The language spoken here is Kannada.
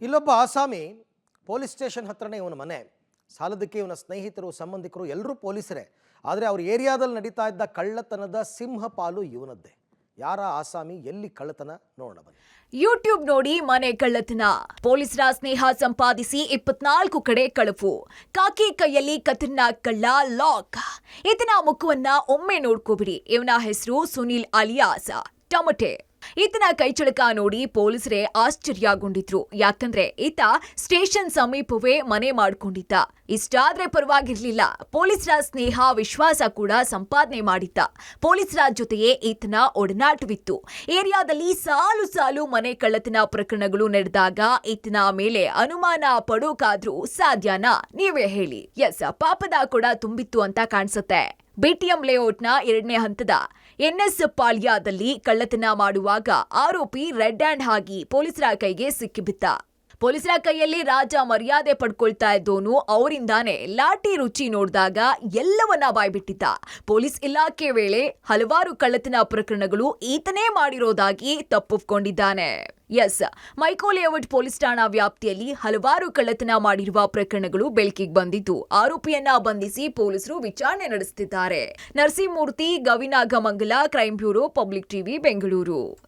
ಇಲ್ಲೊಬ್ಬ ಆಸಾಮಿ ಪೊಲೀಸ್ ಸ್ಟೇಷನ್ ಹತ್ರನೇ ಇವನ ಮನೆ. ಸಾಲದಕ್ಕೆ ಇವನ ಸ್ನೇಹಿತರು ಸಂಬಂಧಿಕರು ಎಲ್ಲರೂ ಪೊಲೀಸರೇ. ಆದರೆ ಅವ್ರ ಏರಿಯಾದಲ್ಲಿ ನಡೀತಾ ಇದ್ದ ಕಳ್ಳತನದ ಸಿಂಹಪಾಲು ಇವನದ್ದೇ. ಯಾರ ಆಸಾಮಿ, ಎಲ್ಲಿ ಕಳ್ಳತನ ನೋಡೋಣ ಬನ್ನಿ. ಯೂಟ್ಯೂಬ್ ನೋಡಿ ಮನೆ ಕಳ್ಳತನ. ಪೊಲೀಸರ ಸ್ನೇಹ ಸಂಪಾದಿಸಿ 24 ಕಡೆ ಕಳವು. ಕಾಕಿ ಕೈಯಲ್ಲಿ ಖತರ್ನಾಕ್ ಕಳ್ಳ ಲಾಕ್. ಈತನ ಮುಖವನ್ನ ಒಮ್ಮೆ ನೋಡ್ಕೋಬಿಡಿ. ಇವನ ಹೆಸರು ಸುನಿಲ್ ಅಲಿಯಾಸ್ ಟಮಟೆ. ಈತನ ಕೈಚಳಕ ನೋಡಿ ಪೊಲೀಸರೇ ಆಶ್ಚರ್ಯಗೊಂಡಿದ್ರು. ಯಾಕಂದ್ರೆ ಈತ ಸ್ಟೇಷನ್ ಸಮೀಪವೇ ಮನೆ ಮಾಡ್ಕೊಂಡಿದ್ದ. ಇಷ್ಟಾದ್ರೆ ಪರವಾಗಿರ್ಲಿಲ್ಲ, ಪೊಲೀಸರ ಸ್ನೇಹ ವಿಶ್ವಾಸ ಕೂಡ ಸಂಪಾದನೆ ಮಾಡಿದ್ದ. ಪೊಲೀಸರ ಜೊತೆಯೇ ಈತನ ಒಡನಾಟವಿತ್ತು. ಏರಿಯಾದಲ್ಲಿ ಸಾಲು ಸಾಲು ಮನೆ ಕಳ್ಳತನ ಪ್ರಕರಣಗಳು ನಡೆದಾಗ ಈತನ ಮೇಲೆ ಅನುಮಾನ ಪಡೋಕಾದ್ರೂ ಸಾಧ್ಯನಾ? ನೀವೇ ಹೇಳಿ. ಎಸ್, ಪಾಪದ ಕೂಡ ತುಂಬಿತ್ತು ಅಂತ ಕಾಣಿಸುತ್ತೆ. ಬಿಟಿಎಂ ಲೇಔಟ್ನ 2ನೇ ಹಂತದ ಎನ್ಎಸ್ ಪಾಳ್ಯದಲ್ಲಿ ಕಳ್ಳತನ ಮಾಡುವಾಗ ಆರೋಪಿ ರೆಡ್ ಹ್ಯಾಂಡ್ ಆಗಿ ಪೊಲೀಸರ ಕೈಗೆ ಸಿಕ್ಕಿಬಿದ್ದ. ಪೊಲೀಸರ ಕೈಯಲ್ಲಿ ರಾಜ ಮರ್ಯಾದೆ ಪಡ್ಕೊಳ್ತಾ ಇದ್ದೋನು ಅವರಿಂದಾನೆ ಲಾಠಿ ರುಚಿ ನೋಡಿದಾಗ ಎಲ್ಲವನ್ನ ಬಾಯ್ಬಿಟ್ಟಿದ್ದ. ಪೊಲೀಸ್ ಇಲಾಖೆ ವೇಳೆ ಹಲವಾರು ಕಳ್ಳತನ ಪ್ರಕರಣಗಳು ಈತನೇ ಮಾಡಿರೋದಾಗಿ ತಪ್ಪಿಕೊಂಡಿದ್ದಾನೆ. ಎಸ್, ಮೈಕೋ ಲೇಔಟ್ ಪೊಲೀಸ್ ಠಾಣಾ ವ್ಯಾಪ್ತಿಯಲ್ಲಿ ಹಲವಾರು ಕಳ್ಳತನ ಮಾಡಿರುವ ಪ್ರಕರಣಗಳು ಬೆಳಕಿಗೆ ಬಂದಿದ್ದು, ಆರೋಪಿಯನ್ನ ಬಂಧಿಸಿ ಪೊಲೀಸರು ವಿಚಾರಣೆ ನಡೆಸುತ್ತಿದ್ದಾರೆ. Narasimhamurthy, Gavinagamangala, crime bureau, public TV, Bengaluru.